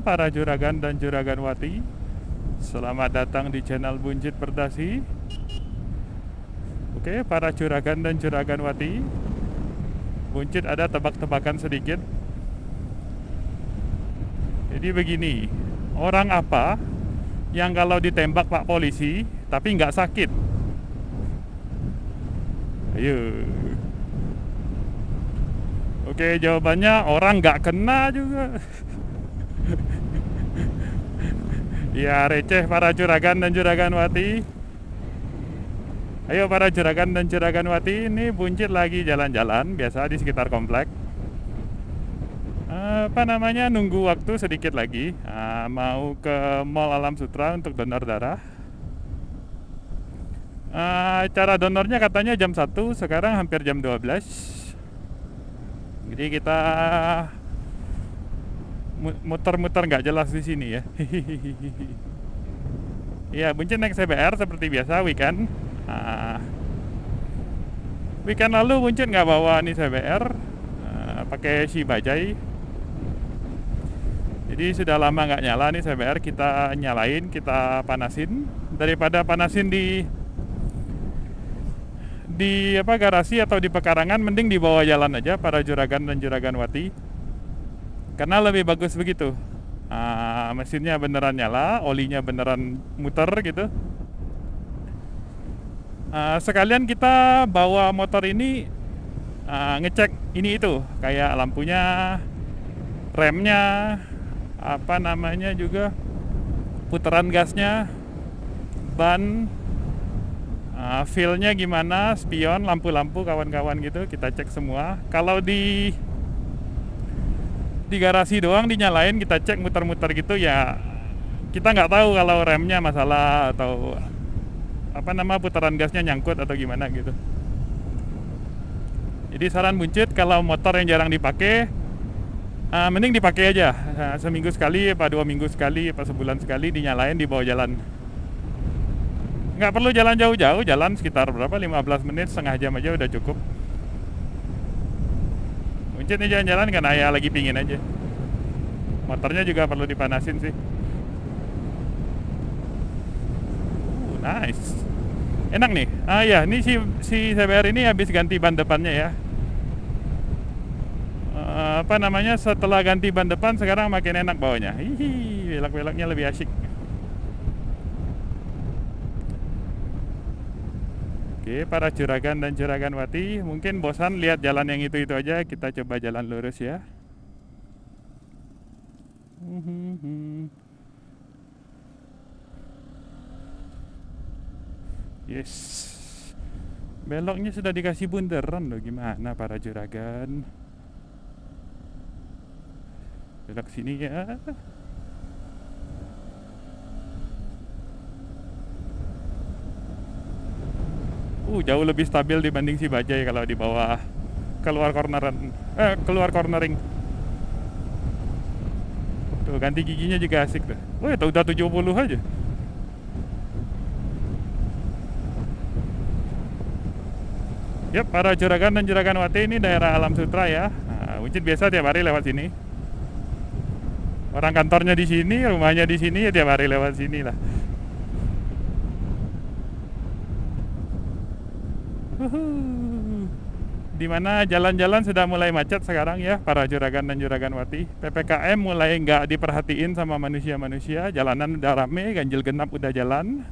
malam para juragan dan juraganwati. Selamat datang di channel Buncit Berdasi. Oke, para juragan dan juraganwati, Buncit ada tebak-tebakan sedikit. Jadi begini, orang apa yang kalau ditembak Pak Polisi tapi nggak sakit? Ayo. Oke, jawabannya orang nggak kena juga. Ya, receh para juragan dan juraganwati. Ayo para juragan dan juraganwati, ini Buncit lagi jalan-jalan biasa di sekitar komplek. Nunggu waktu sedikit lagi. Mau ke Mall Alam Sutra untuk donor darah. Cara donornya katanya jam 1, sekarang hampir jam 12. Jadi kita muter-muter nggak jelas di sini ya. Iya, Buncit naik CBR seperti biasa weekend. Weekend lalu Buncit nggak bawa nih CBR, pakai si Bajai. Jadi sudah lama nggak nyala nih CBR, kita nyalain, kita panasin. Daripada panasin di garasi atau di pekarangan, mending di bawah jalan aja para juragan dan juraganwati, karena lebih bagus begitu. Mesinnya beneran nyala, olinya beneran muter gitu. Sekalian kita bawa motor ini ngecek ini itu, kayak lampunya, remnya, juga putaran gasnya, ban, feel-nya gimana, spion, lampu-lampu, kawan-kawan gitu, kita cek semua. Kalau di garasi doang dinyalain, kita cek muter-muter gitu ya, kita nggak tahu kalau remnya masalah atau putaran gasnya nyangkut atau gimana gitu. Jadi saran Buncit, kalau motor yang jarang dipakai, mending dipakai aja. Seminggu sekali, 2 minggu sekali, sebulan sekali dinyalain di bawah jalan. Nggak perlu jalan jauh-jauh, jalan sekitar 15 menit, setengah jam aja udah cukup. Buncit nih jalan-jalan kan ayah lagi pingin aja. Motornya juga perlu dipanasin sih. Nice. Enak nih. Ya, ini si CBR ini habis ganti ban depannya ya. Setelah ganti ban depan sekarang makin enak bawanya. Hihi, belok-beloknya lebih asyik. Oke, para juragan dan juraganwati, mungkin bosan lihat jalan yang itu-itu aja, kita coba jalan lurus ya. Yes. Beloknya sudah dikasih bunderan loh, gimana para juragan? Belok sini ya. Jauh lebih stabil dibanding si Bajai kalau di bawah keluar cornering. Tuh, ganti giginya juga asik tuh. Udah 70 aja. Yap, para juragan dan juraganwati, ini daerah Alam Sutra ya. Buncit biasa tiap hari lewat sini. Orang kantornya di sini, rumahnya di sini, ya tiap hari lewat sini lah. Dimana jalan-jalan sudah mulai macet sekarang ya para juragan dan juraganwati. PPKM mulai nggak diperhatiin sama manusia-manusia. Jalanan udah rame, ganjil genap udah jalan.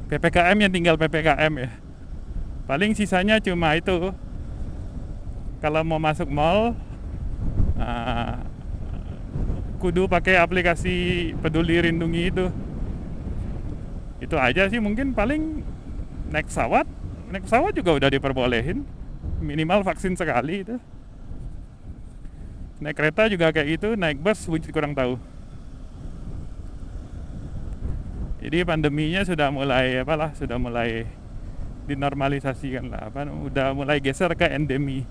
PPKM yang tinggal PPKM ya. Paling sisanya cuma itu, kalau mau masuk mall kudu pakai aplikasi Peduli Lindungi itu aja sih. Mungkin paling naik pesawat juga udah diperbolehin, minimal vaksin sekali itu. Naik kereta juga kayak gitu, naik bus Buncit kurang tahu. Jadi pandeminya sudah mulai dinormalisasikan lah, udah mulai geser ke endemi.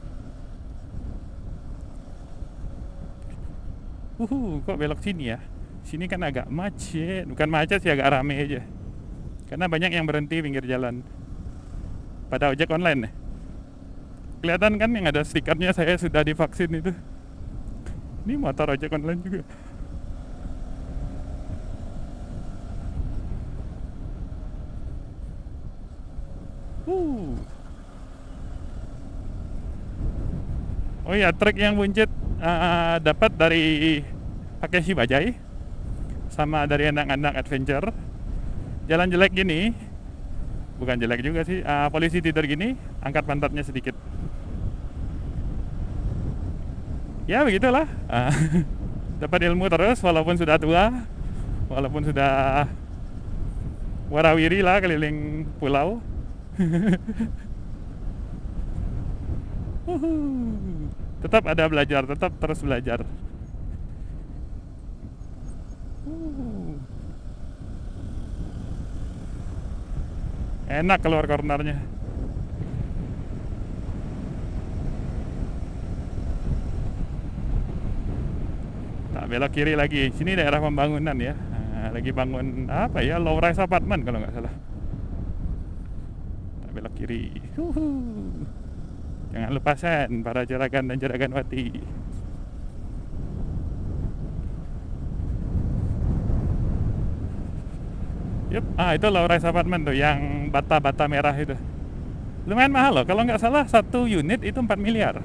Kok belok sini ya? Sini kan agak macet, bukan macet sih, agak rame aja. Karena banyak yang berhenti pinggir jalan. Pada ojek online nih. Kelihatan kan yang ada stikernya saya sudah divaksin itu. Ini motor ojek online juga. Uh. Oh iya, trek yang buncit dapat dari Takeshi Bajai sama dari anak-anak adventure. Jalan jelek gini, bukan jelek juga sih, polisi tidur gini, angkat pantatnya sedikit. Ya begitulah. Dapat ilmu terus walaupun sudah tua, walaupun sudah warawiri lah keliling pulau. Tetap ada belajar, tetap terus belajar. Enak keluar cornernya. Tak belok kiri lagi. Sini daerah pembangunan ya. Lagi bangun apa ya, low rise apartment kalau nggak salah. Tak belok kiri. Jangan lupa sen para juragan dan juraganwati. Yup, itu low rise apartment tuh yang bata-bata merah itu. Lumayan mahal loh, kalau nggak salah satu unit itu 4 miliar.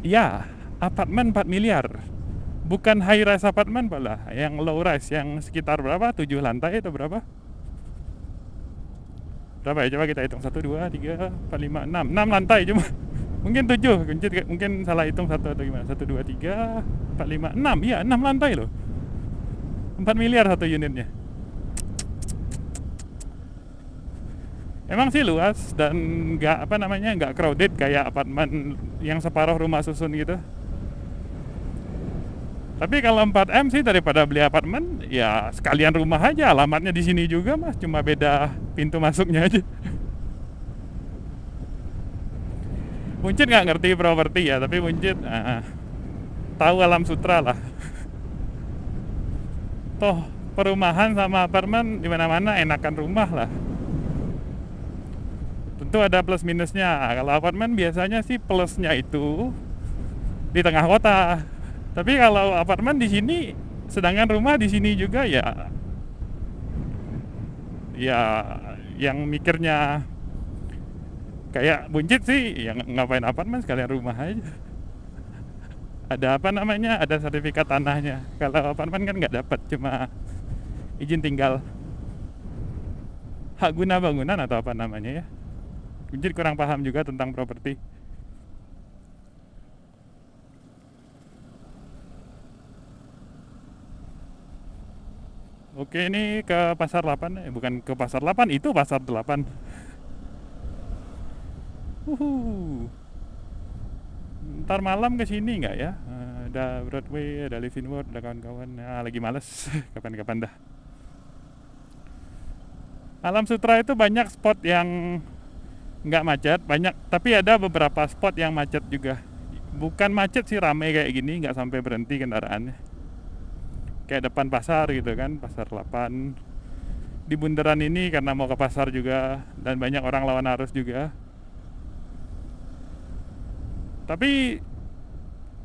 Ya, apartemen 4 miliar. Bukan high rise apartment pula, yang low rise yang sekitar berapa? 7 lantai atau berapa? Berapa ya? Coba kita hitung. 1, 2, 3, 4, 5, 6. 6 lantai cuma. Mungkin 7, mungkin salah hitung satu atau gimana. 1, 2, 3, 4, 5, 6. Iya, 6 lantai loh. 4 miliar satu unitnya. Emang sih luas dan nggak crowded kayak apartemen yang separuh rumah susun gitu. Tapi kalau 4M sih daripada beli apartemen, ya sekalian rumah aja. Alamatnya di sini juga mas, cuma beda pintu masuknya aja. Buncit nggak ngerti properti ya, tapi Buncit tahu alam sutra lah. Toh perumahan sama apartemen di mana-mana enakan rumah lah. Tentu ada plus minusnya. Kalau apartemen biasanya sih plusnya itu di tengah kota. Tapi kalau apartemen di sini, sedangkan rumah di sini juga ya yang mikirnya kayak Buncit sih, yang ngapain apartemen sekalian rumah aja. Ada ada sertifikat tanahnya. Kalau apartemen kan nggak dapat, cuma izin tinggal, hak guna bangunan atau apa namanya ya. Buncit kurang paham juga tentang properti. Oke, ini ke Pasar 8, bukan ke Pasar 8, itu Pasar 8. Ntar malam ke sini nggak ya? Ada Broadway, ada Living World, ada kawan-kawan. Lagi males, kapan-kapan dah. Alam Sutra itu banyak spot yang nggak macet, banyak, tapi ada beberapa spot yang macet juga. Bukan macet sih, rame kayak gini, nggak sampai berhenti kendaraannya. Kayak depan pasar gitu kan, Pasar 8. Di bundaran ini karena mau ke pasar juga, dan banyak orang lawan arus juga. Tapi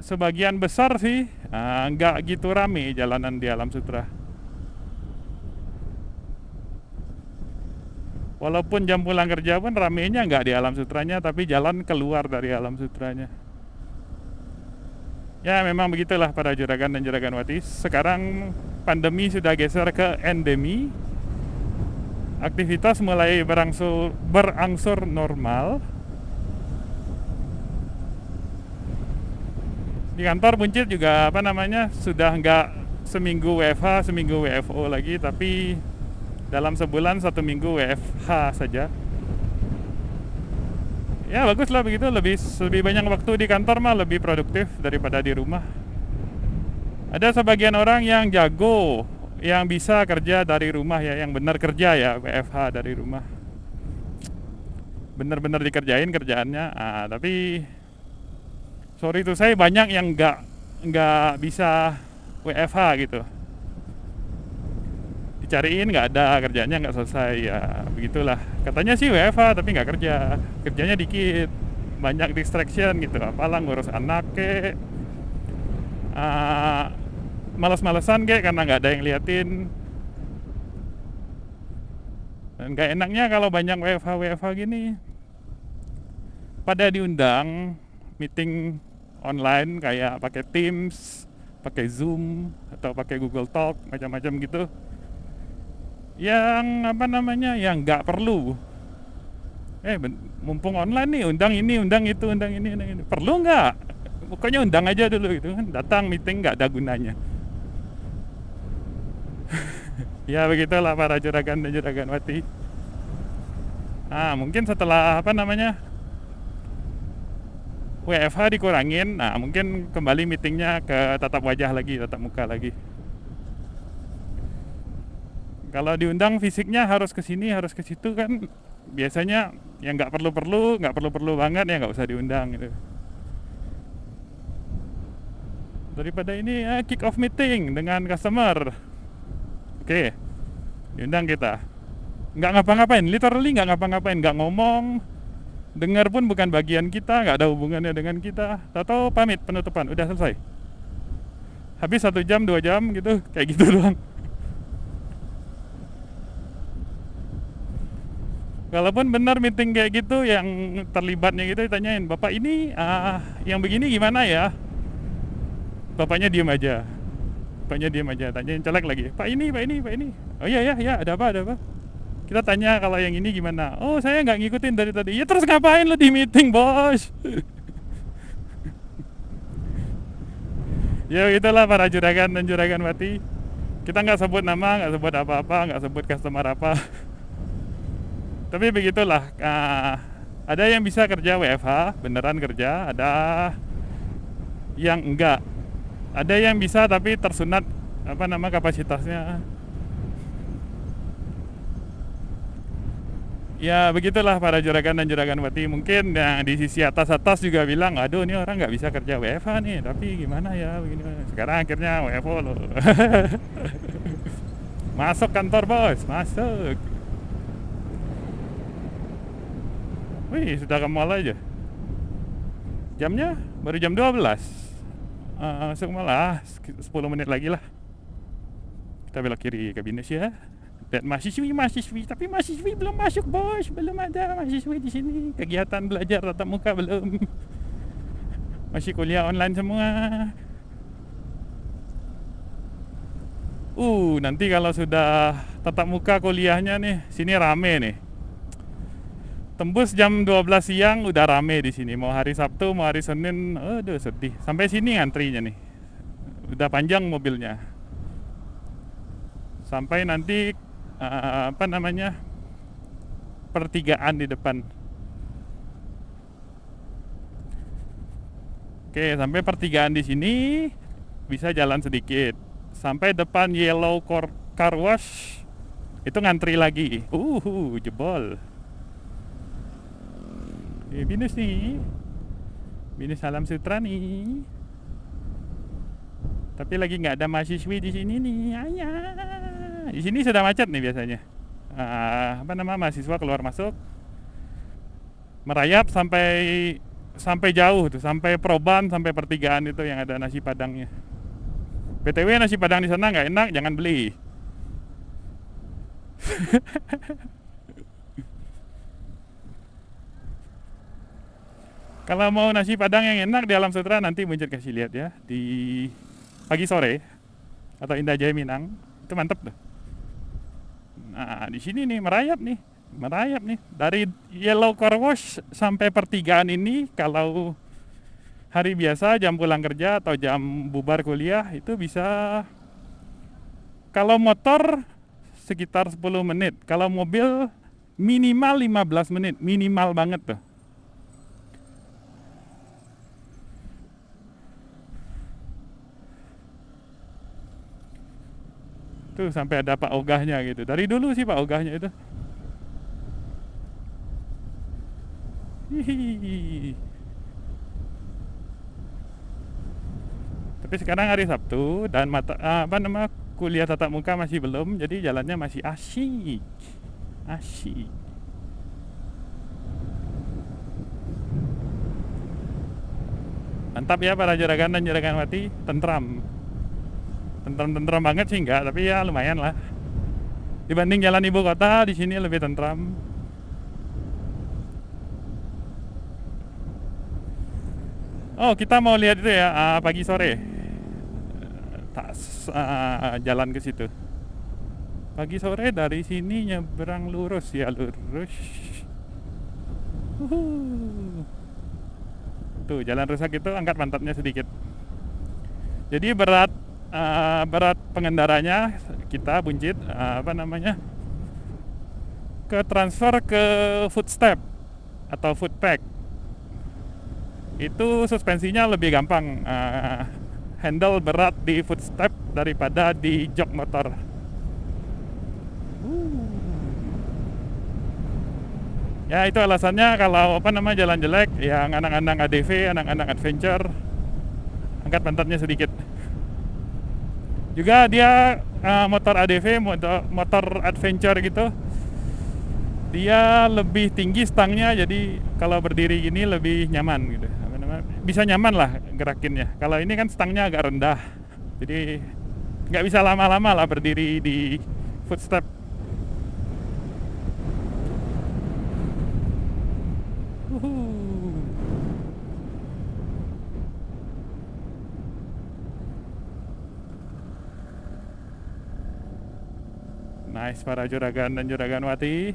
sebagian besar sih nggak gitu rame jalanan di Alam Sutra. Walaupun jam pulang kerja pun ramenya nggak di Alam Sutranya, tapi jalan keluar dari Alam Sutranya. Ya memang begitulah para juragan dan juraganwati. Sekarang pandemi sudah geser ke endemi. Aktivitas mulai berangsur normal. Di kantor Buncit juga sudah nggak seminggu WFH, seminggu WFO lagi, tapi dalam sebulan 1 minggu WFH saja. Ya bagus lah begitu, lebih banyak waktu di kantor mah, lebih produktif daripada di rumah. Ada sebagian orang yang jago, yang bisa kerja dari rumah ya, yang benar kerja ya, WFH dari rumah. Bener-bener dikerjain kerjaannya, tapi sorry tuh saya banyak yang nggak bisa WFH gitu. Dicariin nggak ada, kerjanya nggak selesai, ya begitulah. Katanya sih WFH tapi nggak kerja, kerjanya dikit. banyak distraction gitu, apalah ngurus anak ke, malas-malesan ke karena nggak ada yang liatin. Dan gak enaknya kalau banyak WFH gini, pada diundang meeting online kayak pakai Teams, pakai Zoom, atau pakai Google Talk, macam-macam gitu. Yang apa namanya, yang nggak perlu. Mumpung online nih, undang ini, undang itu, undang ini. Perlu nggak? Pokoknya undang aja dulu gitu kan. Datang meeting nggak ada gunanya. Ya begitulah para juragan dan juraganwati. Mungkin setelah apa namanya, WFH dikurangin, mungkin kembali meetingnya ke tatap wajah lagi, tatap muka lagi. Kalau diundang fisiknya harus ke sini, harus ke situ kan, biasanya yang nggak perlu banget ya nggak usah diundang gitu. Daripada ini kick off meeting dengan customer, oke, diundang kita, nggak ngapa-ngapain, literally nggak ngapa-ngapain, nggak ngomong, dengar pun bukan bagian kita, nggak ada hubungannya dengan kita. Tahu pamit penutupan, udah selesai. Habis 1 jam 2 jam gitu, kayak gitu doang. Kalaupun benar meeting kayak gitu, yang terlibatnya gitu ditanyain, Bapak ini yang begini gimana ya? Bapaknya diem aja. Tanyain celek lagi, Pak ini. Oh iya ya, ada apa? Kita tanya kalau yang ini gimana? Oh saya nggak ngikutin dari tadi. Ya terus ngapain lo di meeting, bos? Ya itulah para juragan dan juraganwati. Kita nggak sebut nama, nggak sebut apa-apa, nggak sebut customer apa. Tapi begitulah. Ada yang bisa kerja WFH, beneran kerja. Ada yang enggak. Ada yang bisa tapi tersunat kapasitasnya. Ya begitulah para juragan dan juraganwati. Mungkin yang di sisi atas juga bilang, aduh ini orang nggak bisa kerja WFH nih, tapi gimana ya begini. Sekarang akhirnya WFO loh. Masuk kantor bos, masuk. Wih, sudah ke mall aja. Jamnya baru jam 12. Masuk malah 10 menit lagi lah. Kita belok kiri ke BINUS ya. Dan mahasiswi, tapi mahasiswi belum masuk bos, belum ada mahasiswi di sini. Kegiatan belajar tatap muka belum. Masih kuliah online semua. Nanti kalau sudah tatap muka kuliahnya nih, sini rame nih. Tembus jam 12 siang udah rame di sini. Mau hari Sabtu, mau hari Senin, aduh sedih. Sampai sini ngantrinya nih. Udah panjang mobilnya. Sampai nanti pertigaan di depan. Oke, sampai pertigaan di sini bisa jalan sedikit. Sampai depan Yellow Car Wash itu ngantri lagi. Jebol. BINUS nih, BINUS Alam Sutra nih. Tapi lagi nggak ada mahasiswi di sini nih. Di sini sudah macet nih biasanya. Mahasiswa keluar masuk, merayap sampai jauh tuh, sampai Proban, sampai pertigaan itu yang ada nasi padangnya. BTW nasi padang di sana nggak enak, jangan beli. Kalau mau nasi padang yang enak di Alam Sutra, nanti Muncul kasih lihat ya di pagi sore atau Indah Jaya Minang, itu mantep tuh. Nah di sini nih merayap nih dari Yellow Car Wash sampai pertigaan ini. Kalau hari biasa jam pulang kerja atau jam bubar kuliah itu bisa, kalau motor sekitar 10 menit, kalau mobil minimal 15 menit, minimal banget tuh. Tuh sampai ada Pak Ogahnya gitu. Dari dulu sih Pak Ogahnya itu. Hihihi. Tapi sekarang hari Sabtu dan kuliah tatap muka masih belum, jadi jalannya masih asyik. Mantap ya para juragan dan juraganwati, tentram. Tentram banget sih enggak, tapi ya lumayan lah. Dibanding jalan ibu kota, di sini lebih tentram. Oh, kita mau lihat itu ya, pagi sore. Jalan ke situ. Pagi sore dari sini nyebrang lurus ya, lurus. Tuh, jalan rusak itu angkat pantatnya sedikit. Jadi berat pengendaranya kita buncit ke transfer ke footstep atau footpack. Itu suspensinya lebih gampang, handle berat di footstep daripada di jok motor. Ya itu alasannya kalau jalan jelek, yang anak-anak ADV, anak-anak adventure, angkat pantatnya sedikit. Juga dia motor ADV, motor adventure gitu, dia lebih tinggi stangnya, jadi kalau berdiri gini lebih nyaman gitu. Bisa nyaman lah gerakinnya. Kalau ini kan stangnya agak rendah, jadi nggak bisa lama-lama lah berdiri di footstep. Nice para juragan dan juraganwati.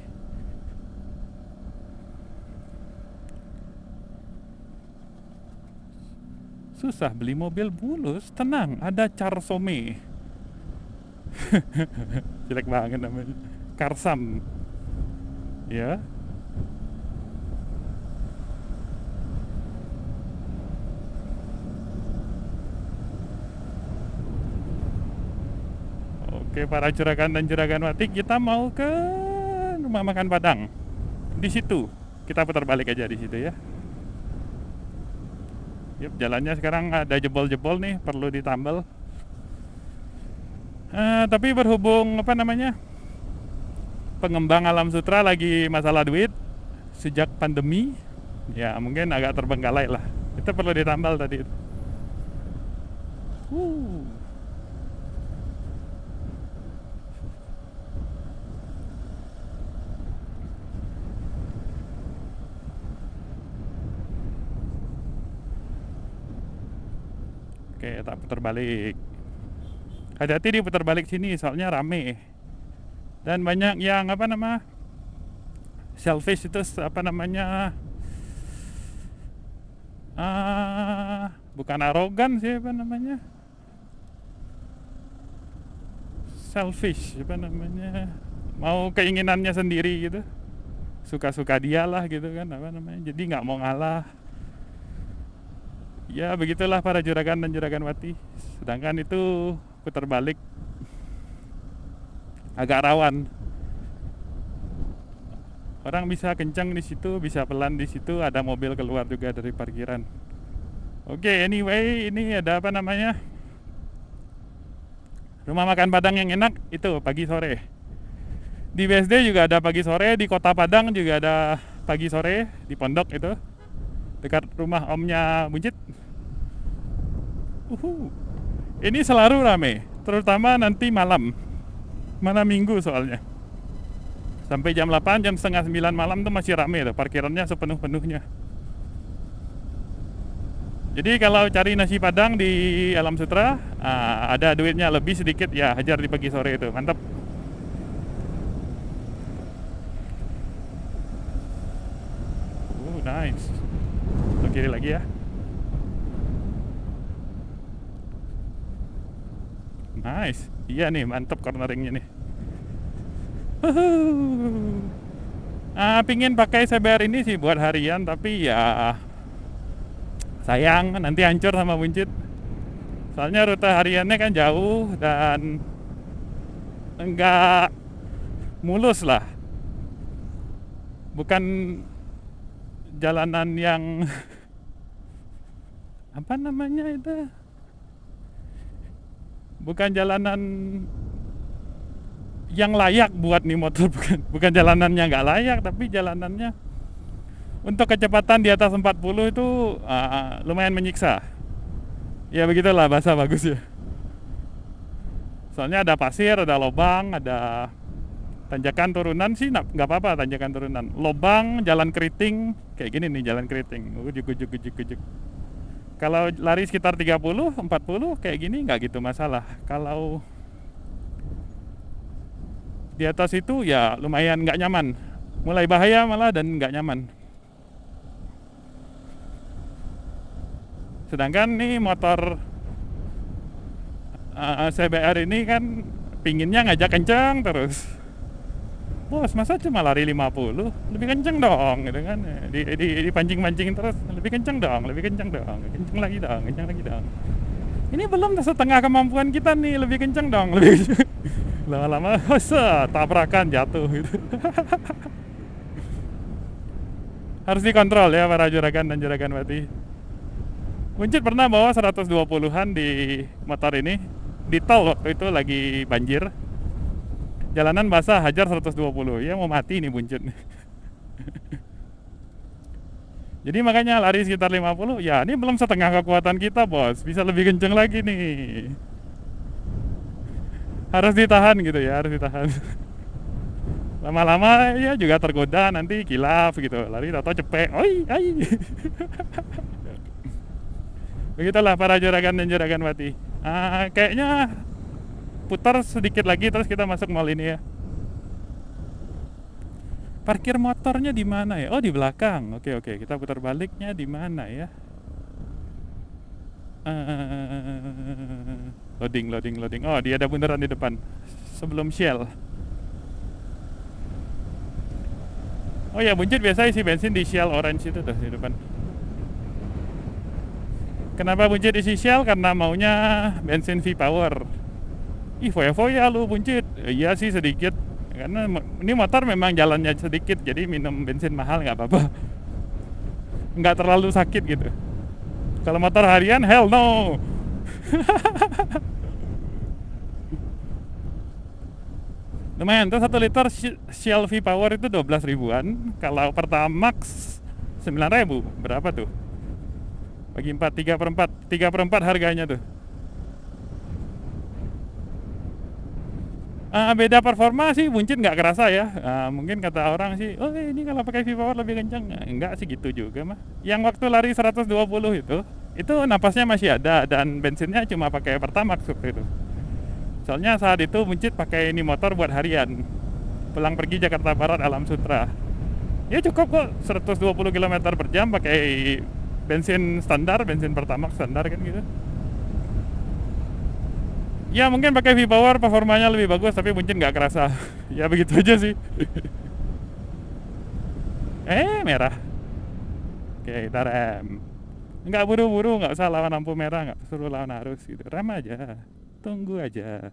Susah beli mobil bulus, tenang, ada Carsome. Jelek banget namanya. Karsam. Ya. Oke, para juragan dan juraganwati, kita mau ke rumah makan Padang. Di situ. Kita putar balik aja di situ ya. Yep, jalannya sekarang ada jebol-jebol nih, perlu ditambal. Tapi berhubung pengembang Alam Sutera lagi masalah duit sejak pandemi, ya mungkin agak terbengkalai lah. Itu perlu ditambal tadi. Oke, tak putar balik. Hati-hati di putar balik sini, soalnya rame. Dan banyak yang selfish itu bukan arogan sih, selfish, mau keinginannya sendiri gitu, suka-suka dia lah gitu kan, jadi nggak mau ngalah. Ya begitulah para juragan dan juraganwati. Sedangkan itu putar balik agak rawan. Orang bisa kencang di situ, bisa pelan di situ, ada mobil keluar juga dari parkiran. Oke, anyway, ini ada rumah makan Padang yang enak itu pagi sore. Di BSD juga ada pagi sore, di Kota Padang juga ada pagi sore, di Pondok itu, dekat rumah omnya Buncit. Ini selalu rame, terutama nanti malam minggu soalnya. Sampai jam 8, jam setengah 9 malam tuh masih rame tuh, parkirannya sepenuh-penuhnya. Jadi kalau cari nasi Padang di Alam Sutera, ada duitnya lebih sedikit ya, hajar di pagi sore itu, mantap. Nice. Ke kiri lagi ya. Nice. Iya nih, mantap corneringnya nih. Pingin pakai CBR ini sih buat harian, tapi ya sayang nanti hancur sama buncit. Soalnya rute hariannya kan jauh dan enggak mulus lah. Bukan jalanan yang itu, bukan jalanan yang layak buat nih motor, bukan jalanannya nggak layak, tapi jalanannya untuk kecepatan di atas 40 itu lumayan menyiksa. Ya begitulah bahasa bagus ya. Soalnya ada pasir, ada lobang, ada tanjakan turunan sih nggak apa-apa tanjakan turunan. Lobang, jalan keriting kayak gini nih jalan keriting. Ujuk ujuk ujuk ujuk. Kalau lari sekitar 30, 40 kayak gini nggak gitu masalah. Kalau di atas itu ya lumayan nggak nyaman. Mulai bahaya malah dan nggak nyaman. Sedangkan nih motor CBR ini kan pinginnya ngajak kencang terus. Bos, masa cuma lari 50? Lebih kenceng dong, gitu kan. Dipancing-pancing terus, lebih kenceng dong, lebih kenceng dong, kenceng lagi dong, kenceng lagi dong. Ini belum setengah kemampuan kita nih, lebih kenceng dong, lebih kenceng. Lama-lama, tabrakan jatuh gitu. Harus dikontrol ya para juragan dan juragan mati. Buncit pernah bawa 120-an di motor ini, di tol waktu itu lagi banjir. Jalanan basah, hajar 120. Ya mau mati nih Buncit. Jadi makanya lari sekitar 50. Ya ini belum setengah kekuatan kita bos. Bisa lebih kenceng lagi nih. Harus ditahan gitu ya, harus ditahan. Lama-lama ya juga tergoda nanti kilaf gitu. Lari atau cepet. Oi, ai. Begitulah para juragan dan juragan mati. Kayaknya putar sedikit lagi terus kita masuk mall ini ya. Parkir motornya di mana ya? Oh, di belakang. Oke, oke. Kita putar baliknya di mana ya? Loading, loading, loading. Oh, dia ada bundaran di depan. Sebelum Shell. Oh ya, Buncit biasa isi bensin di Shell Orange itu tuh di depan. Kenapa Buncit isi Shell? Karena maunya bensin V-Power. Ih, foya-foya lu Buncit. Iya sih sedikit. Karena ini motor memang jalannya sedikit, jadi minum bensin mahal nggak apa-apa. Nggak terlalu sakit gitu. Kalau motor harian, hell no. Lumayan tuh 1 liter Shell V-Power itu 12 ribuan. Kalau Pertamax 9.000. Berapa tuh? Bagi 4, 3 per 4 3 per 4 harganya tuh. Beda performa sih Buncit nggak kerasa ya. Mungkin kata orang sih, oh ini kalau pakai V-Power lebih kencang. Enggak sih gitu juga mah. Yang waktu lari 120 itu napasnya masih ada dan bensinnya cuma pakai Pertamax waktu itu. Soalnya saat itu Buncit pakai ini motor buat harian. Pulang pergi Jakarta Barat Alam Sutra. Ya cukup kok 120 km per jam pakai bensin standar, bensin Pertamax standar kan gitu. Ya mungkin pakai V-Power performanya lebih bagus tapi Buncit nggak kerasa. Ya begitu aja sih. Merah. Oke, kita rem. Nggak buru-buru, nggak usah lawan lampu merah, nggak suruh lawan arus gitu. Rem aja, tunggu aja.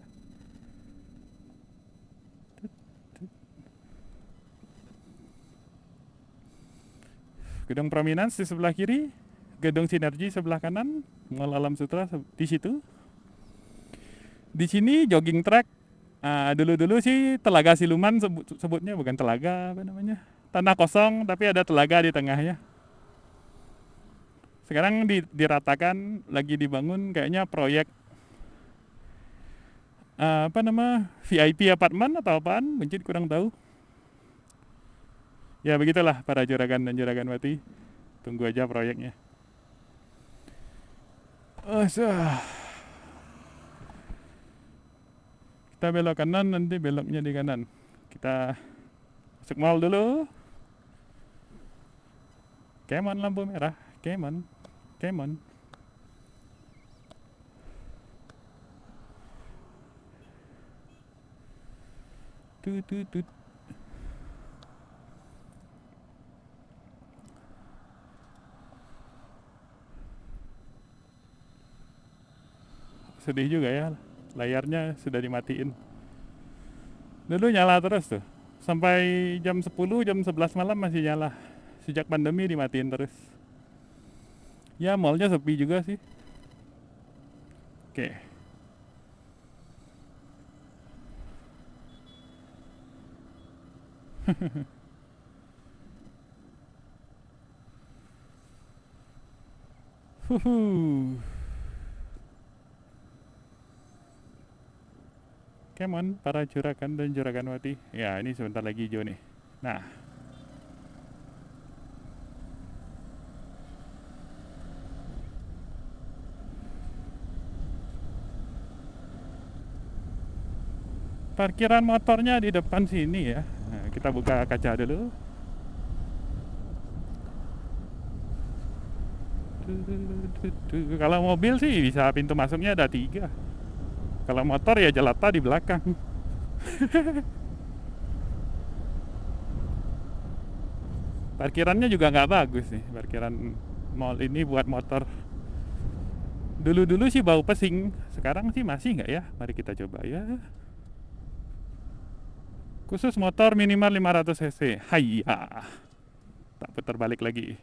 Gedung Prominence di sebelah kiri, gedung Sinergi sebelah kanan, Mall Alam Sutra di situ. Di sini jogging track. Dulu-dulu sih Telaga Siluman sebutnya, bukan telaga, apa namanya? Tanah kosong tapi ada telaga di tengahnya. Sekarang diratakan, lagi dibangun kayaknya proyek apa nama VIP apartemen atau apaan, Buncit kurang tahu. Ya begitulah para juragan dan juragan mati. Tunggu aja proyeknya. Kita belok kanan, nanti beloknya di kanan. Kita masuk mall dulu. Kemon lampu merah, kemon, kemon. Tut. Sedih juga ya, layarnya sudah dimatiin. Dulu nyala terus tuh. Sampai jam 10, jam 11 malam masih nyala. Sejak pandemi dimatiin terus. Ya mallnya sepi juga sih. Oke. Huhu. Come on, para juragan dan juraganwati. Ya, ini sebentar lagi hijau nih. Nah, parkiran motornya di depan sini ya. Nah, kita buka kaca dulu. Kalau mobil sih bisa pintu masuknya ada 3. Kalau motor ya jelata di belakang. Parkirannya juga nggak bagus nih, parkiran mall ini buat motor. Dulu-dulu sih bau pesing, sekarang sih masih nggak ya? Mari kita coba ya. Khusus motor minimal 500 cc. Hayya. Tak putar balik lagi.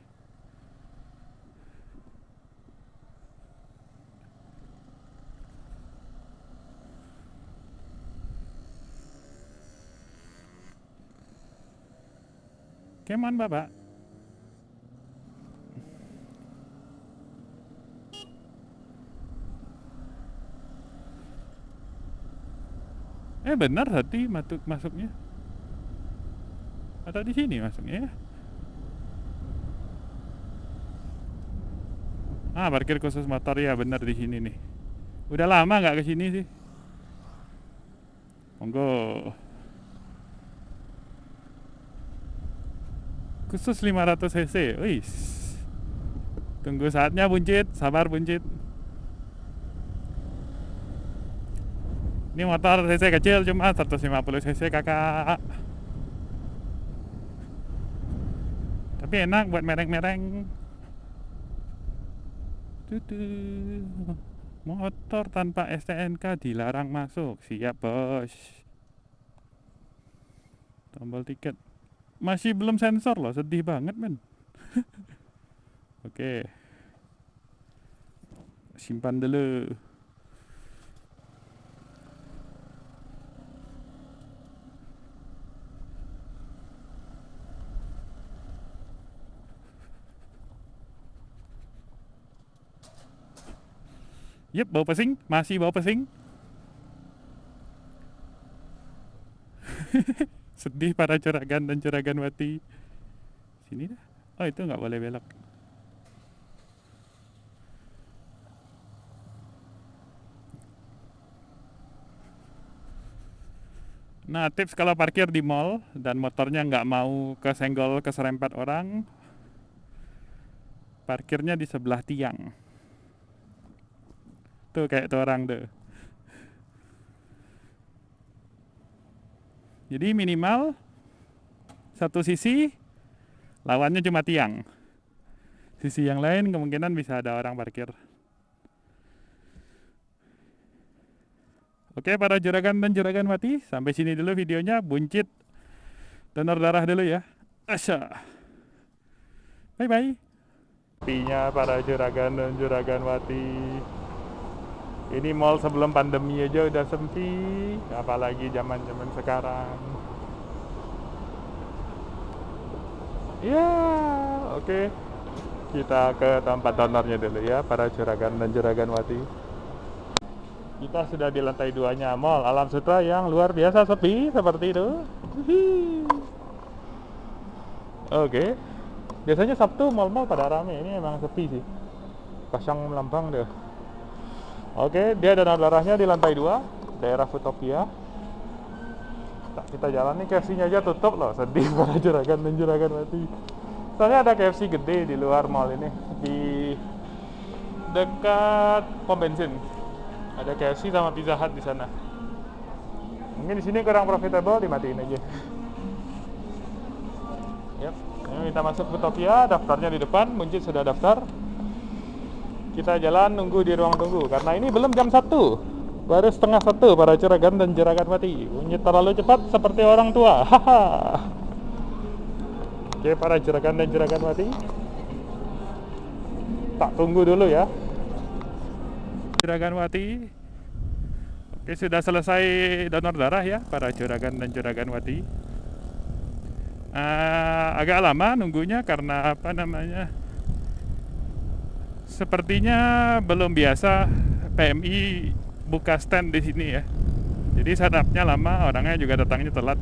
Come on, Bapak. Benar tadi masuknya. Atau di sini masuknya ya? Parkir khusus motor ya, benar di sini nih. Udah lama nggak ke sini sih. Monggo. Khusus 500 cc. Wis. Tunggu saatnya buncit, sabar buncit. Ini motor cc kecil cuma 150 cc kakak. Tapi enak buat mereng-mereng. Motor tanpa STNK dilarang masuk. Siap bos. Tombol tiket. Masih belum sensor loh, sedih banget men. Oke. Simpan dulu. Yep, bau pesing, masih bau pesing. Sedih para juragan dan juraganwati. Sini dah. Oh, itu nggak boleh belok. Nah, tips kalau parkir di mall dan motornya nggak mau kesenggol keserempet orang, parkirnya di sebelah tiang. Tuh kayak tuh orang tuh. Jadi minimal satu sisi lawannya cuma tiang. Sisi yang lain kemungkinan bisa ada orang parkir. Oke para juragan dan juraganwati, sampai sini dulu videonya. Buncit donor darah dulu ya. Asya. Bye bye. Pinya para juragan dan juraganwati. Ini mall sebelum pandemi aja udah sepi, apalagi zaman-zaman sekarang. Ya, oke. Kita ke tempat donornya dulu ya, para juragan dan juraganwati. Kita sudah di lantai 2-nya mall Alam Sutera yang luar biasa sepi seperti itu. Oke. Biasanya Sabtu mall-mall pada rame, ini emang sepi sih. Kosong melambang deh. Oke, dia donor darahnya di lantai 2, daerah Futopia. Kita jalan nih, KFC-nya aja tutup loh, sedih para juragan dan juraganwati. Soalnya ada KFC gede di luar mall ini, di dekat pom bensin. Ada KFC sama Pizza Hut di sana. Mungkin di sini kurang profitable, dimatiin aja. Yap, ini minta masuk Futopia, daftarnya di depan, Buncit sudah daftar. Kita jalan nunggu di ruang tunggu karena ini belum jam 1, baru setengah 1 para juragan dan juraganwati. Buncit terlalu cepat seperti orang tua. Haha. Oke para juragan dan juraganwati, tak tunggu dulu ya juraganwati. Oke, sudah selesai donor darah ya para juragan dan juraganwati. Agak lama nunggunya karena apa namanya, sepertinya belum biasa PMI buka stand di sini ya. Jadi setupnya lama, orangnya juga datangnya telat.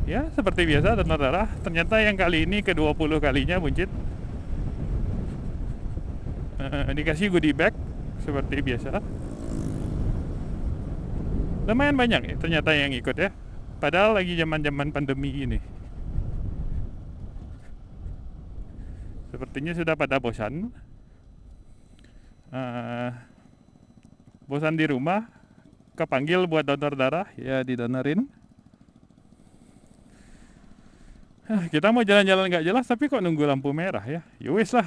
Ya seperti biasa donor darah. Ternyata yang kali ini ke-20 kalinya Buncit. Dikasih goodie bag seperti biasa. Lumayan banyak ya, ternyata yang ikut ya. Padahal lagi zaman-zaman pandemi ini. Sepertinya sudah pada bosan. Bosan di rumah, kepanggil buat donor darah, ya didonorin. Kita mau jalan-jalan nggak jelas, tapi kok nunggu lampu merah ya? Yowes lah.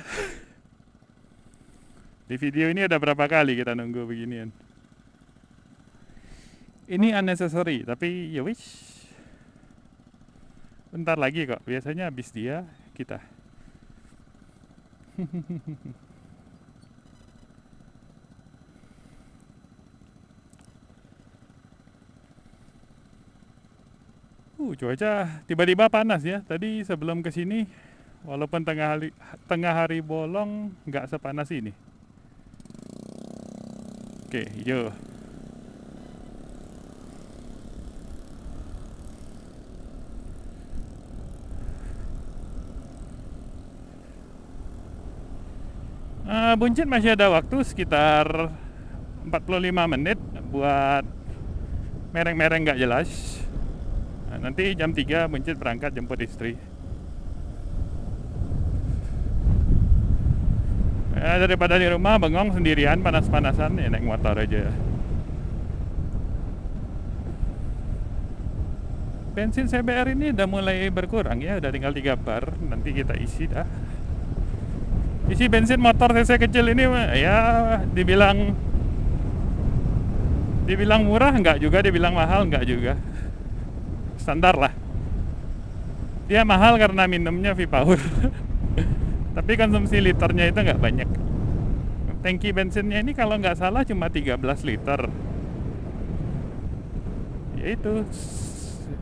Di video ini ada berapa kali kita nunggu beginian. Ini unnecessary, tapi yowes. Bentar lagi kok, biasanya habis dia kita. Cuaca tiba-tiba panas ya. Tadi sebelum kesini, walaupun tengah hari bolong, nggak sepanas ini. Oke, hijau. Buncit masih ada waktu sekitar 45 menit buat mereng-mereng nggak jelas. Nanti jam 3 Buncit berangkat jemput istri. Daripada di rumah bengong sendirian panas-panasan, ya naik motor aja. Bensin CBR ini udah mulai berkurang ya, udah tinggal 3 bar. Nanti kita isi dah. Isi bensin motor cc kecil ini ya dibilang murah enggak juga, dibilang mahal enggak juga. Standar lah. Dia mahal karena minumnya V-Power. Tapi konsumsi liternya itu nggak banyak. Tangki bensinnya ini kalau nggak salah cuma 13 liter. Yaitu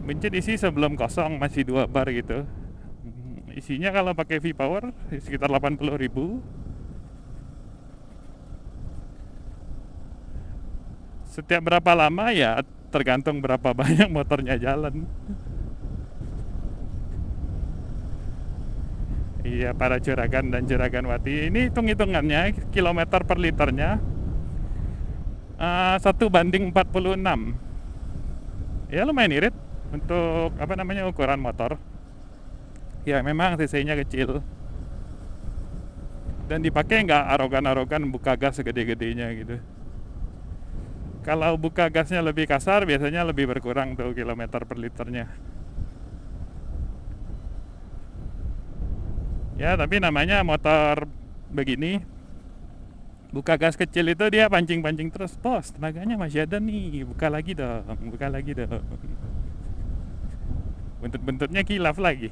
Buncit isi sebelum kosong masih 2 bar gitu. Isinya kalau pakai V-Power sekitar 80.000. Setiap berapa lama ya tergantung berapa banyak motornya jalan. Iya, para juragan dan juragan wati. Ini hitung-hitungannya kilometer per liternya 1 banding 46. Ya lumayan irit untuk ukuran motor. Ya memang cc-nya kecil. Dan dipakai nggak arogan-arogan buka gas segede-gedenya gitu. Kalau buka gasnya lebih kasar biasanya lebih berkurang tuh kilometer per liternya. Ya tapi namanya motor begini, buka gas kecil itu dia pancing-pancing terus. Bos, tenaganya masih ada nih, buka lagi dong. Bentuk-bentuknya kilaf lagi.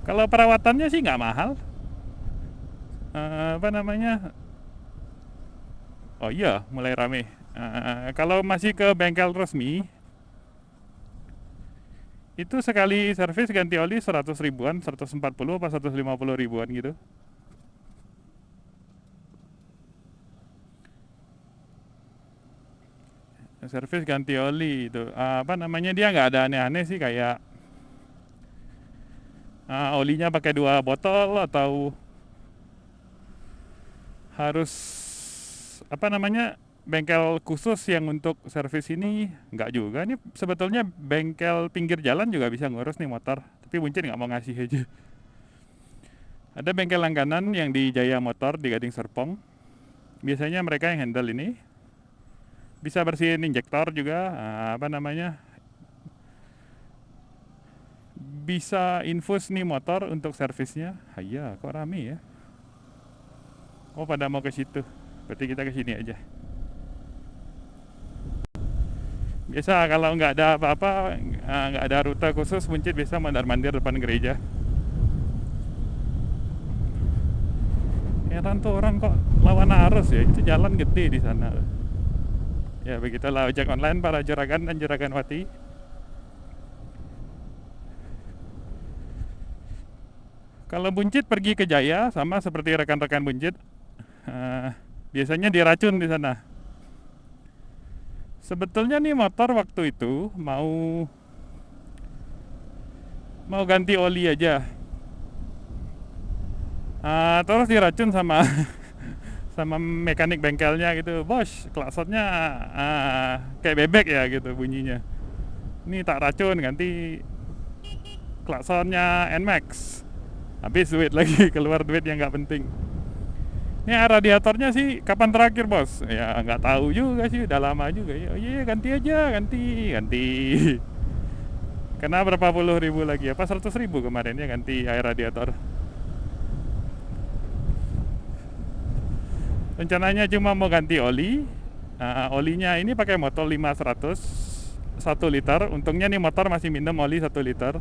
Kalau perawatannya sih nggak mahal. Oh iya, mulai rame. Kalau masih ke bengkel resmi, itu sekali servis ganti oli 100 ribuan, 140 apa 150 ribuan gitu. Servis ganti oli itu, dia nggak ada aneh-aneh sih, kayak olinya pakai 2 botol atau harus bengkel khusus yang untuk servis ini nggak juga. Ini sebetulnya bengkel pinggir jalan juga bisa ngurus nih motor, tapi Buncit nggak mau ngasih aja. Ada bengkel langganan yang di Jaya Motor di Gading Serpong. Biasanya mereka yang handle ini. Bisa bersihin injektor juga, bisa infus nih motor untuk servisnya. Iya, kok rame ya? Oh, pada mau ke situ. Berarti kita ke sini aja. Biasa kalau nggak ada apa-apa, nggak ada rute khusus, Buncit bisa mondar-mandir depan gereja. Heran tuh orang kok lawan arus ya, itu jalan gede di sana. Ya begitulah ojek online para juragan dan juragan wati. Kalau buncit pergi ke Jaya sama seperti rekan-rekan buncit, biasanya diracun di sana. Sebetulnya nih motor waktu itu mau ganti oli aja. Terus diracun sama sama mekanik bengkelnya gitu. Bos, klaksonnya kayak bebek ya gitu bunyinya. Ini tak racun, ganti klaksonnya NMAX. Habis duit lagi, keluar duit yang nggak penting. Ini radiatornya sih kapan terakhir bos? Ya nggak tahu juga sih, udah lama juga ya. Oh iya ganti aja, ganti. Kena berapa puluh ribu lagi, apa 100.000 kemarin ya ganti air radiator. Rencananya cuma mau ganti oli. Olinya ini pakai motor 500 1 liter. Untungnya nih motor masih minum oli 1 liter.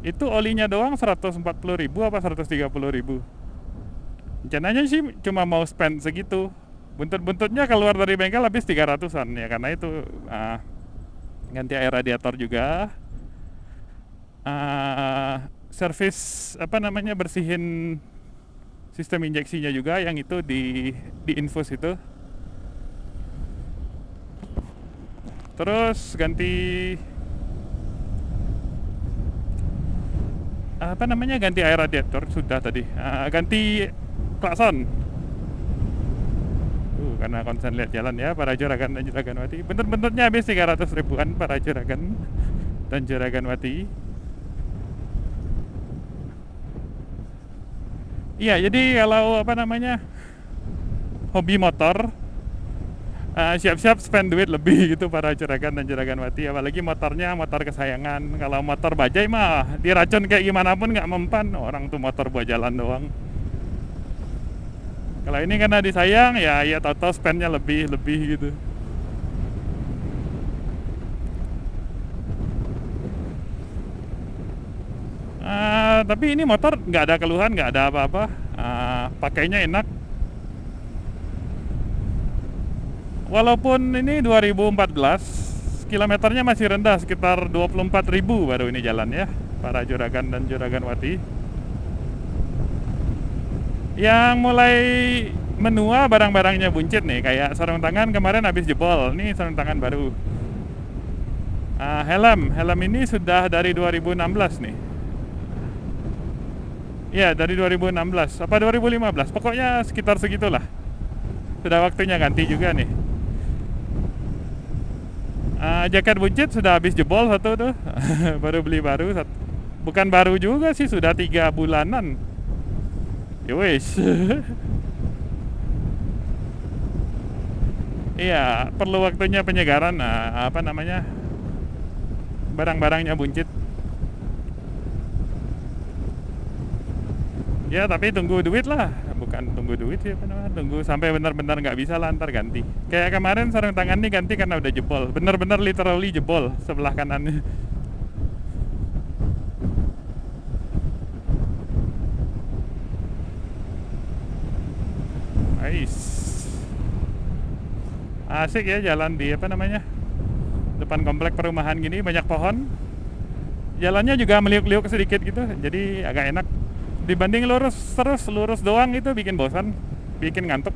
Itu olinya doang 140.000 apa 130.000. Rencananya sih cuma mau spend segitu. Buntut-buntutnya keluar dari bengkel habis 300-an ya, karena itu ganti air radiator juga. Servis apa namanya, bersihin sistem injeksinya juga, yang itu di infus itu. Terus ganti apa namanya, ganti air radiator sudah tadi. Ganti klakson. Karena konsen lihat jalan ya para juragan dan juraganwati. Bener-benernya habis 300 ribuan para juragan dan juraganwati. Iya, jadi kalau apa namanya, hobi motor, siap-siap spend duit lebih gitu para juragan dan juraganwati. Apalagi motornya motor kesayangan. Kalau motor bajai mah diracun kayak gimana pun nggak mempan. Orang tuh motor buat jalan doang. Kalau ini karena disayang ya tahu-tahu spendnya lebih gitu. Tapi ini motor nggak ada keluhan, nggak ada apa-apa. Pakainya enak. Walaupun ini 2014, kilometernya masih rendah, sekitar 24.000 baru ini jalan ya, para juragan dan juraganwati. Yang mulai menua barang-barangnya buncit nih, kayak sarung tangan kemarin habis jebol, nih sarung tangan baru. Helm ini sudah dari 2016 nih. Ya dari 2016 apa 2015, pokoknya sekitar segitulah. Sudah waktunya ganti juga nih. Jaket buncit sudah habis jebol satu tuh. Baru beli baru satu. Bukan baru juga sih, sudah 3 bulanan. Yowes. Iya, perlu waktunya penyegaran. Apa namanya, barang-barangnya buncit. Ya tapi tunggu duit lah, bukan tunggu duit sih, apa namanya, tunggu sampai benar-benar nggak bisa lah, ntar ganti. Kayak kemarin sarung tangan nih ganti karena udah jebol, benar-benar literally jebol sebelah kanannya. Asik ya jalan di apa namanya, depan komplek perumahan gini, banyak pohon. Jalannya juga meliuk-liuk sedikit gitu, jadi agak enak. Dibanding lurus doang itu bikin bosan, bikin ngantuk.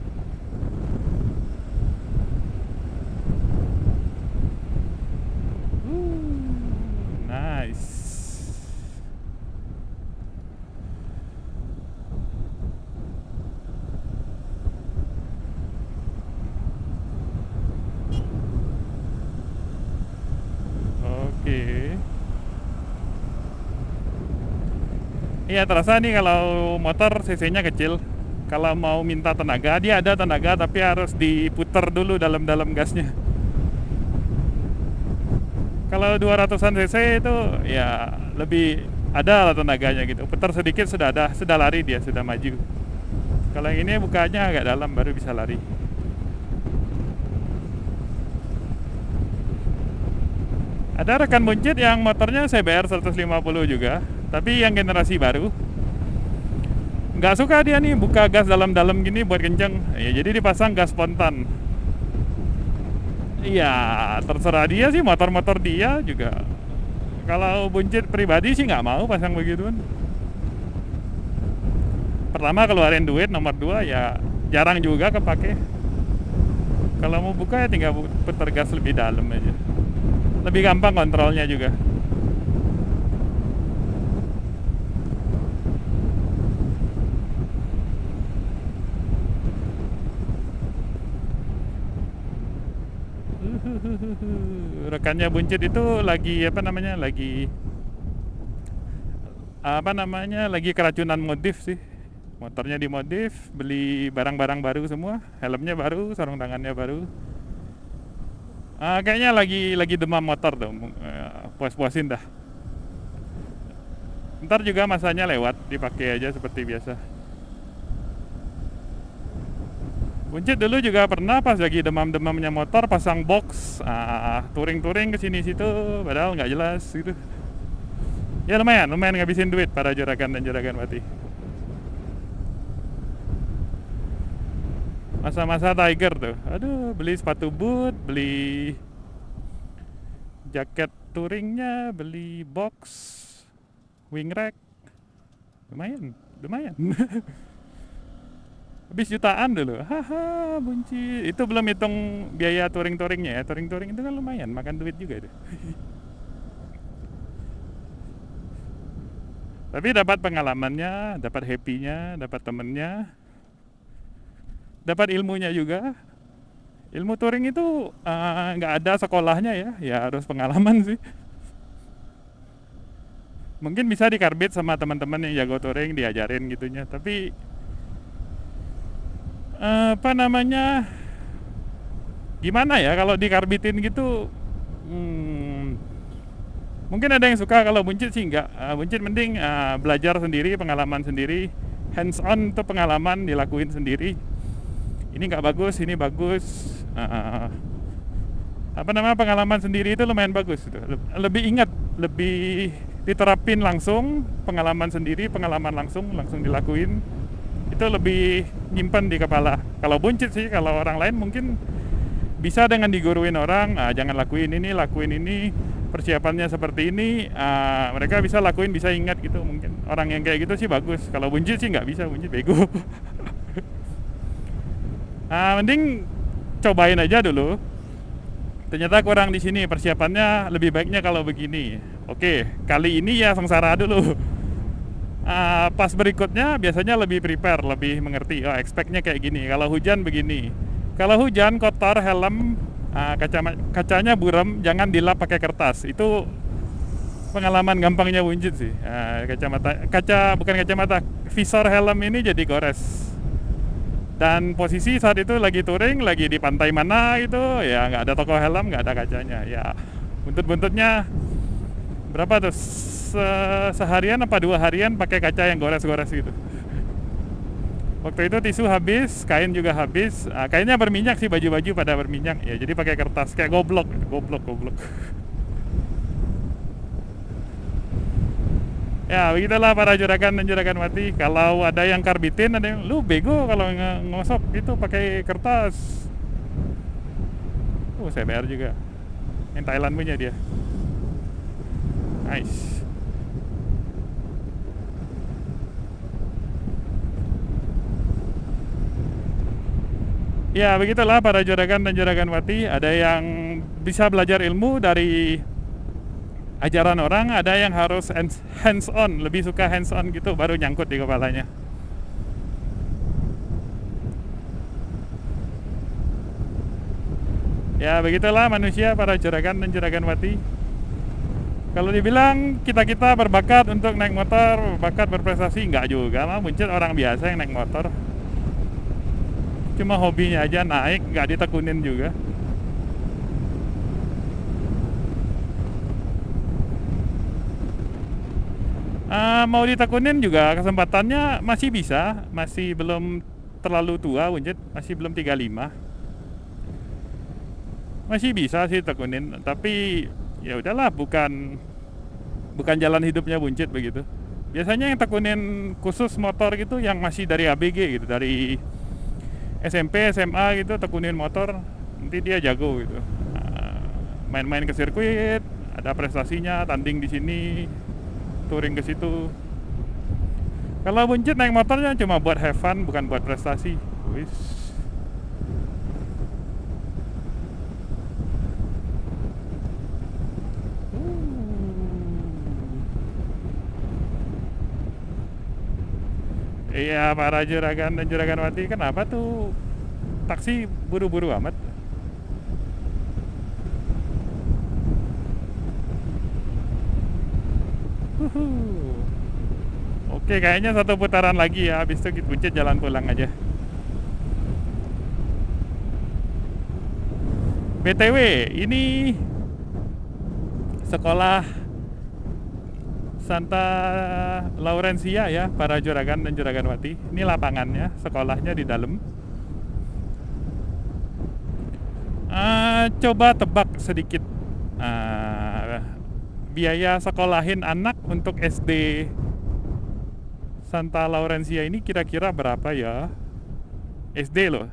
Nice. Oke. Iya terasa nih kalau motor cc-nya kecil. Kalau mau minta tenaga, dia ada tenaga tapi harus diputer dulu dalam-dalam gasnya. Kalau 200-an cc itu ya lebih ada lah tenaganya gitu. Putar sedikit sudah lari dia, sudah maju. Kalau yang ini bukanya agak dalam baru bisa lari. Ada rekan buncit yang motornya CBR 150 juga, tapi yang generasi baru. Nggak suka dia nih buka gas dalam-dalam gini buat kenceng. Ya, jadi dipasang gas spontan. Iya, terserah dia sih, motor-motor dia juga. Kalau buncit pribadi sih nggak mau pasang begituan. pertama keluarin duit, nomor dua ya jarang juga kepake. Kalau mau buka ya tinggal putar gas lebih dalam aja, lebih gampang kontrolnya juga. Rekannya Buncit itu lagi lagi keracunan modif sih. Motornya dimodif, beli barang-barang baru semua, helmnya baru, sarung tangannya baru. Kayaknya lagi demam motor tuh, puas-puasin dah. Ntar juga masanya lewat, dipakai aja seperti biasa. Buncit dulu juga pernah pas lagi demam-demamnya motor pasang box, touring-touring ke sini situ, padahal nggak jelas gitu. Ya lumayan ngabisin duit para juragan dan juragan mati. Masa-masa Tiger tuh, aduh, beli sepatu boot, beli jaket touringnya, beli box, wing rack, lumayan. Habis jutaan dulu, haha, Buncit. Itu belum hitung biaya touring-touringnya ya, touring-touring itu kan lumayan, makan duit juga itu. Tapi dapat pengalamannya, dapat happy-nya, dapat temennya, dapat ilmunya juga. Ilmu touring itu nggak ada sekolahnya ya harus pengalaman sih. Mungkin bisa dikarbit sama teman-teman yang jago touring, diajarin gitunya. Tapi gimana ya kalau dikarbitin gitu? Mungkin ada yang suka, kalau Buncit sih enggak. Buncit mending belajar sendiri, pengalaman sendiri, hands on tuh pengalaman dilakuin sendiri. Ini nggak bagus, ini bagus. Pengalaman sendiri itu lumayan bagus. Lebih ingat, lebih diterapin langsung, pengalaman sendiri, pengalaman langsung dilakuin. Itu lebih nyimpen di kepala. Kalau Buncit sih, kalau orang lain mungkin bisa dengan diguruin orang, jangan lakuin ini, persiapannya seperti ini, mereka bisa lakuin, bisa ingat gitu. Mungkin orang yang kayak gitu sih bagus. Kalau Buncit sih nggak bisa, Buncit bego. Mending cobain aja dulu. Ternyata kurang di sini, persiapannya lebih baiknya kalau begini. Oke, kali ini ya sengsara dulu. Pas berikutnya biasanya lebih prepare, lebih mengerti. Expect-nya kayak gini. Kalau hujan begini. Kalau hujan kotor helm, kacanya buram, jangan dilap pakai kertas. Itu pengalaman gampangnya Buncit sih. Bukan kacamata, visor helm ini jadi gores. Dan posisi saat itu lagi touring, lagi di pantai mana gitu, ya nggak ada toko helm, nggak ada kacanya. Ya buntut-buntutnya berapa tuh? Seharian apa 2 harian pakai kaca yang gores-gores gitu. Waktu itu tisu habis, kain juga habis. Kainnya berminyak sih, baju-baju pada berminyak. Ya jadi pakai kertas, kayak goblok. Ya begitulah para juragan dan juragan mati. Kalau ada yang karbitin, ada yang lu bego kalau ngosok itu pakai kertas. Saya bayar juga. Yang Thailand punya dia. Nice. Ya begitulah para juragan dan juragan mati. Ada yang bisa belajar ilmu dari ajaran orang, ada yang harus hands on, lebih suka hands on gitu, baru nyangkut di kepalanya. Ya begitulah manusia, para juragan dan juragan mati. Kalau dibilang kita berbakat untuk naik motor, berbakat berprestasi, enggak juga. Buncit orang biasa yang naik motor, cuma hobinya aja naik, nggak ditekunin juga. Mau ditekunin juga kesempatannya masih bisa, masih belum terlalu tua Buncit, masih belum 35. Masih bisa sih tekunin, tapi ya udahlah, bukan jalan hidupnya Buncit begitu. Biasanya yang tekunin khusus motor gitu yang masih dari ABG gitu, dari SMP, SMA gitu, tekunin motor, nanti dia jago gitu. Main-main ke sirkuit, ada prestasinya, tanding di sini, touring ke situ. Kalau buncit naik motornya cuma buat have fun, bukan buat prestasi. Wis. Iya, para juragan dan juraganwati, kenapa tuh taksi buru-buru amat? Huhu. Oke, kayaknya satu putaran lagi ya, habis itu kita buncit jalan pulang aja. BTW, ini sekolah Santa Laurencia ya, para juragan dan juraganwati. Ini lapangannya, sekolahnya di dalam. Coba tebak sedikit. Biaya sekolahin anak untuk SD Santa Laurencia ini kira-kira berapa ya? SD loh.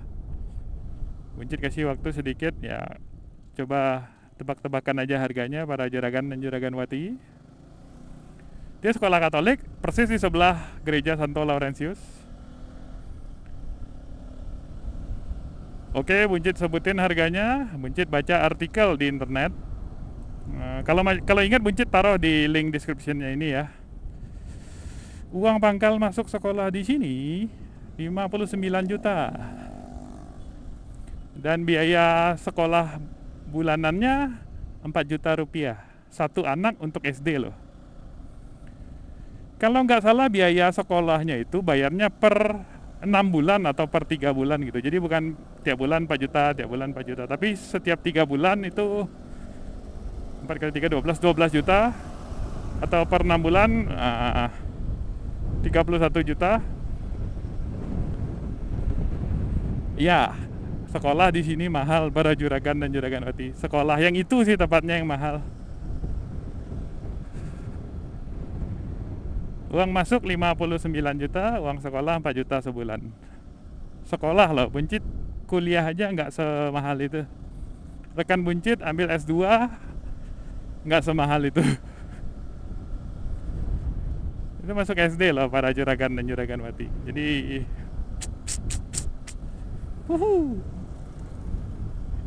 Buncit kasih waktu sedikit ya. Coba tebak-tebakan aja harganya para juragan dan juraganwati. Dia sekolah Katolik, persis di sebelah gereja Santo Laurentius. Oke, Buncit sebutin harganya. Buncit baca artikel di internet. Kalau ingat, Buncit taruh di link description-nya ini ya. Uang pangkal masuk sekolah di sini 59 juta. Dan biaya sekolah bulanannya 4 juta rupiah. Satu anak untuk SD loh. Kalau nggak salah biaya sekolahnya itu bayarnya per 6 bulan atau per 3 bulan gitu. Jadi bukan tiap bulan 4 juta, tiap bulan 4 juta. Tapi setiap 3 bulan itu 4 kali 3, 12 juta. Atau per 6 bulan 31 juta. Ya, sekolah di sini mahal para juragan dan juraganwati. Sekolah yang itu sih tepatnya yang mahal. Uang masuk 59 juta, uang sekolah 4 juta sebulan. Sekolah loh, Buncit kuliah aja nggak semahal itu. Rekan Buncit ambil S2 nggak semahal itu. Itu masuk SD loh para juragan dan juraganwati. Jadi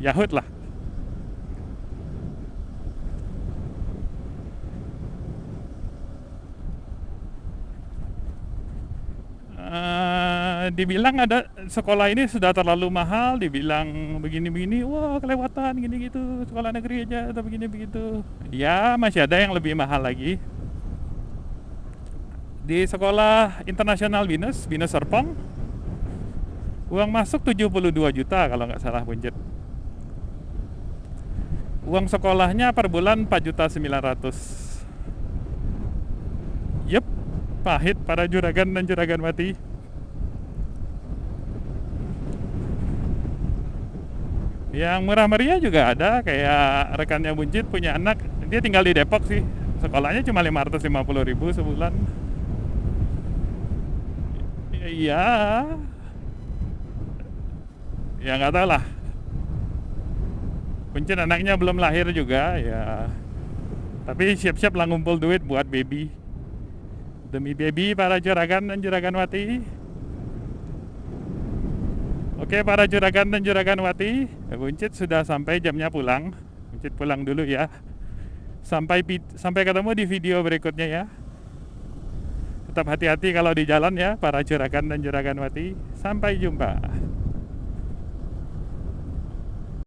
Yahut lah. Dibilang ada sekolah ini sudah terlalu mahal, dibilang begini-begini, wah kelewatan gini gitu, sekolah negeri aja atau begini begitu. Ya masih ada yang lebih mahal lagi. Di sekolah internasional Binus Serpong, uang masuk 72 juta kalau nggak salah Buncit. Uang sekolahnya per bulan 4.900.000. Yep, pahit para juragan dan juraganwati. Yang murah meriah juga ada, kayak rekannya Buncit punya anak, dia tinggal di Depok sih. Sekolahnya cuma 550.000 sebulan. Iya. Ya nggak tahu lah. Buncit anaknya belum lahir juga ya. Tapi siap-siap lah ngumpul duit buat baby. Demi baby para juragan dan juraganwati. Oke para juragan dan juraganwati, Buncit sudah sampai jamnya pulang. Buncit pulang dulu ya. Sampai ketemu di video berikutnya ya. Tetap hati-hati kalau di jalan ya para juragan dan juraganwati. Sampai jumpa.